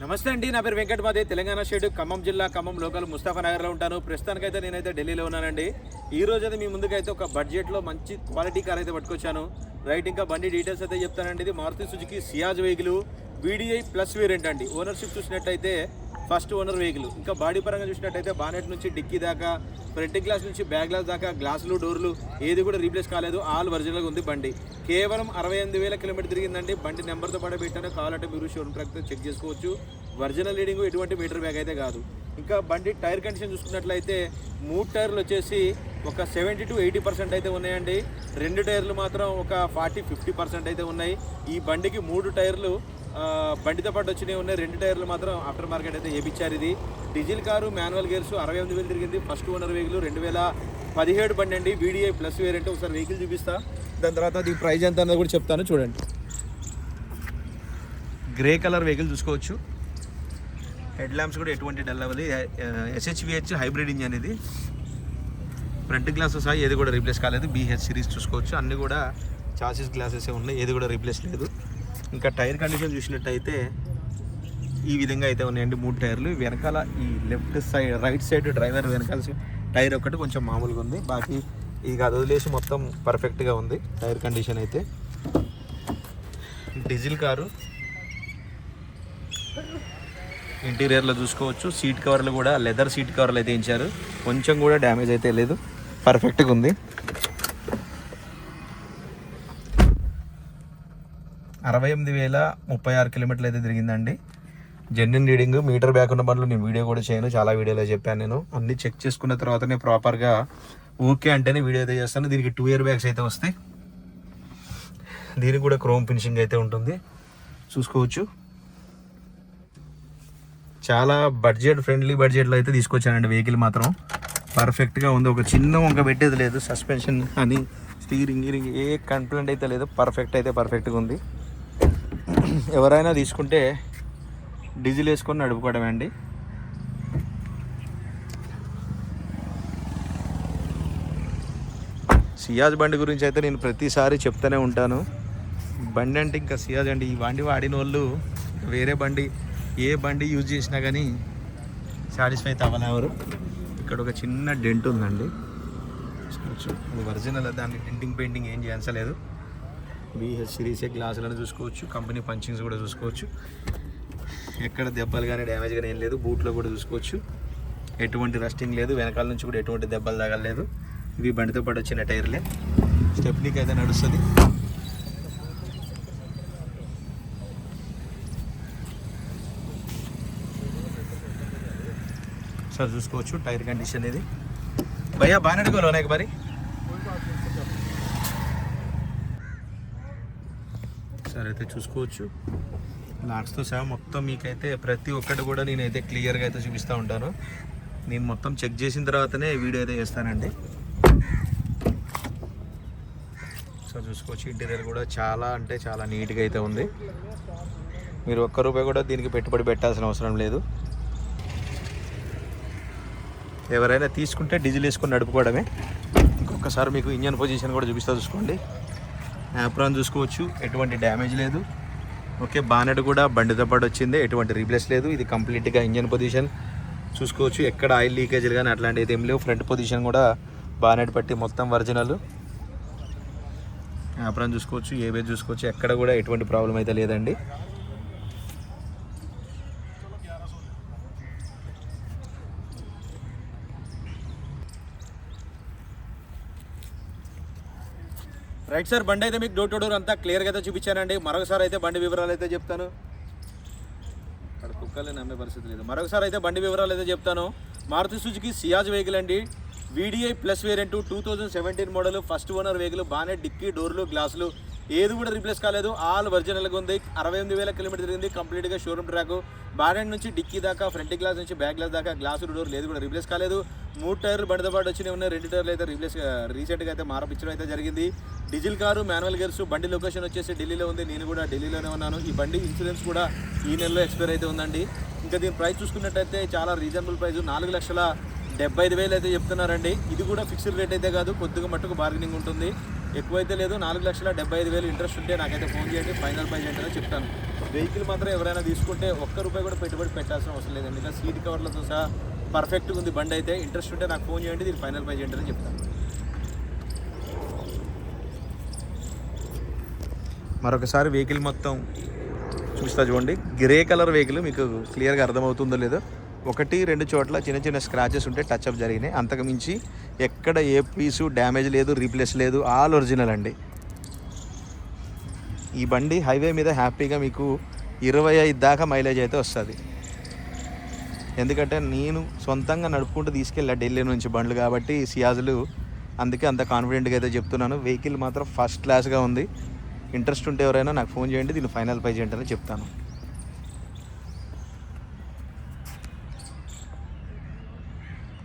నమస్తే అండి, నా పేరు వెంకట్. మాది తెలంగాణ స్టేట్ ఖమ్మం జిల్లా ఖమ్మం లోకల్ ముస్తాఫానగర్లో ఉంటాను. ప్రస్తుతానికైతే నేనైతే ఢిల్లీలో ఉన్నానండి. ఈ రోజు అయితే మీ ముందుకైతే ఒక బడ్జెట్లో మంచి క్వాలిటీ కార్ అయితే పట్టుకొచ్చాను. రైట్, ఇంకా బండి డీటెయిల్స్ అయితే చెప్తానండి. ఇది Maruti Suzuki Ciaz vehicle VDI plus variant అండి. ఓనర్షిప్ చూసినట్టయితే ఫస్ట్ ఓనర్ వెహికల్. ఇంకా బాడీ పరంగా చూసినట్టయితే బానెట్ నుంచి డిక్కీ దాకా, ఫ్రంట్ గ్లాస్ నుంచి బ్యాక్ గ్లాస్ దాకా గ్లాసులు డోర్లు ఏది కూడా రీప్లేస్ కాలేదు. ఆల్ ఒరిజినల్గా ఉంది బండి. కేవలం 68,000 కిలోమీటర్ తిరిగిందండి. బండి నెంబర్తో పాటు పెట్టాను, కావాలంటే మీరు షోరూమ్ ట్రాక్ చెక్ చేసుకోవచ్చు. ఒరిజినల్ రీడింగ్, ఎటువంటి మీటర్ బ్యాగ్ అయితే కాదు. ఇంకా బండి టైర్ కండిషన్ చూసుకున్నట్లయితే 3 టైర్లు వచ్చేసి ఒక 70 to 80% అయితే ఉన్నాయండి. 2 టైర్లు మాత్రం ఒక 40-50% అయితే ఉన్నాయి. ఈ బండికి 3 టైర్లు బండితో పాటు వచ్చినవి ఉన్నాయి. 2 టైర్లు మాత్రం ఆఫ్టర్ మార్కెట్ అయితే వేయించారు. ఇది డీజిల్ కారు, మాన్యువల్ గేర్స్, 68,000 తిరిగింది. ఫస్ట్ ఓనర్ వెహికల్ 2017 బండి అండి. VDI plus variant. ఒకసారి వెహికల్ చూపిస్తా, దాని తర్వాత దీని ప్రైస్ ఎంత అన్నది కూడా చెప్తాను. చూడండి, గ్రే కలర్ వెహికల్ చూసుకోవచ్చు. హెడ్ ల్యాంప్స్ కూడా ఎటువంటి డల్ అవ్వదు. SHVH హైబ్రిడ్ ఇంజన్ ఇది. ఫ్రంట్ గ్లాసెస్ ఏది కూడా రీప్లేస్ కాలేదు. BH సిరీస్ చూసుకోవచ్చు. అన్నీ కూడా చాసిస్ గ్లాసెస్ ఉన్నాయి, ఏది కూడా రీప్లేస్ లేదు. ఇంకా టైర్ కండిషన్ చూసినట్టయితే ఈ విధంగా అయితే ఉన్నాయండి. 3 టైర్లు. వెనకాల ఈ left side, right side driver వెనకాల టైర్ ఒకటి కొంచెం మామూలుగా ఉంది. బాకీ ఇక అది వదిలేసి మొత్తం పర్ఫెక్ట్గా ఉంది టైర్ కండిషన్ అయితే. Diesel car. ఇంటీరియర్లో చూసుకోవచ్చు. సీట్ కవర్లు కూడా లెదర్ సీట్ కవర్లు అయితే ఇచ్చారు. కొంచెం కూడా డ్యామేజ్ అయితే లేదు, పర్ఫెక్ట్గా ఉంది. 68,036 కిలోమీటర్లు అయితే తిరిగిందండి. Genuine reading. మీటర్ బ్యాక్ ఉన్న బండ్లు నేను వీడియో కూడా చేయను, చాలా వీడియోలో చెప్పాను నేను. అన్నీ చెక్ చేసుకున్న తర్వాతనే ప్రాపర్గా ఓకే అంటేనే వీడియో అయితే చేస్తాను. దీనికి 2 ఇయర్ బ్యాగ్స్ అయితే వస్తాయి. దీనికి కూడా క్రోమ్ ఫినిషింగ్ అయితే ఉంటుంది, చూసుకోవచ్చు. చాలా బడ్జెట్ ఫ్రెండ్లీ బడ్జెట్లో అయితే తీసుకొచ్చానండి. వెహికల్ మాత్రం పర్ఫెక్ట్గా ఉంది. ఒక చిన్న వంక పెట్టేది లేదు. సస్పెన్షన్ అని, స్టీరింగ్ గీరింగ్ ఏ కంప్లైంట్ అయితే లేదు. పర్ఫెక్ట్గా ఉంది. ఎవరైనా తీసుకుంటే డీజిల్ వేసుకొని నడుపుకోవడమే అండి. సియాజ్ బండి గురించి అయితే నేను ప్రతిసారి చెప్తూనే ఉంటాను. బండి అంటే ఇంకా సియాజ్ అండి. ఈ బండి వాడిన వాళ్ళు వేరే బండి ఏ బండి యూజ్ చేసినా కానీ సాటిస్ఫై అవ్వలేవారు. ఇక్కడ ఒక చిన్న డెంట్ ఉందండి, అది ఒరిజినల్. దాన్ని డెంటింగ్ పెయింటింగ్ ఏం చేయించలేదు. BH సిరీసే. గ్లాసులను చూసుకోవచ్చు. కంపెనీ పంచింగ్స్ కూడా చూసుకోవచ్చు. ఎక్కడ దెబ్బలు కానీ డ్యామేజ్ కానీ ఏం లేదు. బూట్లో కూడా చూసుకోవచ్చు. ఎటువంటి రస్టింగ్ లేదు. వెనకాల నుంచి కూడా ఎటువంటి దెబ్బలు తగలలేదు. ఇవి బండితో పాటు వచ్చిన టైర్లే. స్టెప్నీకి అయితే నడుస్తుంది. సార్ చూసుకోవచ్చు టైర్ కండిషన్ ఇది. భయ్యా బాగా లోనా మరి సార్ అయితే చూసుకోవచ్చు. లాక్స్తో సహా మొత్తం మీకైతే ప్రతి ఒక్కటి కూడా నేనైతే క్లియర్గా అయితే చూపిస్తూ ఉంటాను. నేను మొత్తం చెక్ చేసిన తర్వాతనే వీడియో అయితే చేస్తానండి. సార్ చూసుకోవచ్చు. ఇంటీరియర్ కూడా చాలా అంటే చాలా నీట్గా అయితే ఉంది. మీరు ₹1 కూడా దీనికి పెట్టుబడి పెట్టాల్సిన అవసరం లేదు. ఎవరైనా తీసుకుంటే డీజిల్ వేసుకొని నడుపుకోవడమే. ఇంకొకసారి మీకు ఇంజన్ పొజిషన్ కూడా చూసుకోండి. యాప్రాన్ చూసుకోవచ్చు. ఎటువంటి డ్యామేజ్ లేదు. ఓకే, బానెట్ కూడా బండితో పాటు వచ్చింది, ఎటువంటి రీప్లేస్ లేదు. ఇది కంప్లీట్గా ఇంజన్ పొజిషన్ చూసుకోవచ్చు. ఎక్కడ ఆయిల్ లీకేజ్లు కానీ అట్లాంటివి ఏం లేవు. ఫ్రంట్ పొజిషన్ కూడా బానెట్ పట్టి మొత్తం ఒరిజినల్. యాప్రాన్ చూసుకోవచ్చు. ఏవేజ్ చూసుకోవచ్చు. ఎక్కడ కూడా ఎటువంటి ప్రాబ్లం అయితే లేదండి. రైట్ సార్, బండి అయితే మీకు డోర్ టు డోర్ అంతా క్లియర్గా అయితే చూపించానండి. మరొకసారి అయితే బండి వివరాలు అయితే చెప్తాను. అక్కడ కుక్కలే నమ్మే పరిస్థితి లేదు. మరొకసారి అయితే బండి వివరాలు అయితే చెప్తాను. మారుతి సుజుకి సియాజ్ వెహికల్ అండి. VDI plus variant. 2017 model. First owner vehicle. బానే డిక్కీ, డోర్లు, గ్లాసులు ఏది కూడా రీప్లేస్ కాలేదు. ఆల్ ఒరిజినల్గా ఉంది. 68,000 కిలోమీటర్ తిరిగింది. కంప్లీట్గా షోరూమ్ ట్రాక్. బానెట్ నుంచి డిక్కీ దాకా, ఫ్రంట్ గ్లాస్ నుంచి బ్యాక్ గ్లాస్ దాకా గ్లాసులు, డోర్లు ఏది కూడా రీప్లేస్ కాలేదు. 3 టైర్లు బండితో పాటు వచ్చినవి ఉన్నాయి. 2 టైర్లు అయితే రీసెంట్గా అయితే మార్పించడం అయితే జరిగింది. Diesel car, manual gears. బండి లొకేషన్ వచ్చేసి ఢిల్లీలో ఉంది. నేను కూడా ఢిల్లీలోనే ఉన్నాను. ఈ బండి ఇన్సూరెన్స్ కూడా ఈ నెలలో ఎక్స్పైర్ అయితే ఉందండి. ఇంకా దీని ప్రైస్ చూసుకున్నట్టయితే చాలా రీజనబుల్ ప్రైస్. 4,75,000 అయితే చెప్తున్నారండి. ఇది కూడా ఫిక్స్డ్ రేట్ అయితే కాదు, కొద్దిగా మట్టుకు బార్గెనింగ్ ఉంటుంది. ఎక్కువైతే లేదు. 4,75,000 ఇంట్రెస్ట్ ఉంటే నాకైతే ఫోన్ చేయండి. ఫైనల్ ప్రైస్ ఏంటో చెప్తాను. వెహికల్ మాత్రం ఎవరైనా తీసుకుంటే ₹1 కూడా పెట్టుబడి పెట్టాల్సిన అవసరం లేదండి. ఇంకా సీట్ కవర్లతో సహా పర్ఫెక్ట్గా ఉంది బండి అయితే. ఇంట్రెస్ట్ ఉంటే నాకు ఫోన్ చేయండి, దీన్ని ఫైనల్ ప్రైస్ ఏంటని చెప్తాను. మరొకసారి వెహికల్ మొత్తం చూస్తా చూడండి. గ్రే కలర్ వెహికల్ మీకు క్లియర్గా అర్థమవుతుందో లేదో. 1-2 చోట్ల చిన్న చిన్న స్క్రాచెస్ ఉంటే టచ్అప్ జరిగినాయి. అంతకు మించి ఎక్కడ ఏ పీసు డ్యామేజ్ లేదు, రీప్లేస్ లేదు, ఆల్ ఒరిజినల్ అండి. ఈ బండి హైవే మీద హ్యాపీగా మీకు 25 దాకా మైలేజ్ అయితే వస్తుంది. ఎందుకంటే నేను సొంతంగా నడుపుకుంటూ తీసుకెళ్ళా ఢిల్లీ నుంచి బండ్లు కాబట్టి సియాజులు, అందుకే అంత కాన్ఫిడెంట్గా అయితే చెప్తున్నాను. వెహికల్ మాత్రం ఫస్ట్ క్లాస్గా ఉంది. ఇంట్రెస్ట్ ఉంటే ఎవరైనా నాకు ఫోన్ చేయండి, దీన్ని ఫైనల్ ప్రైస్ ఏంటని చెప్తాను.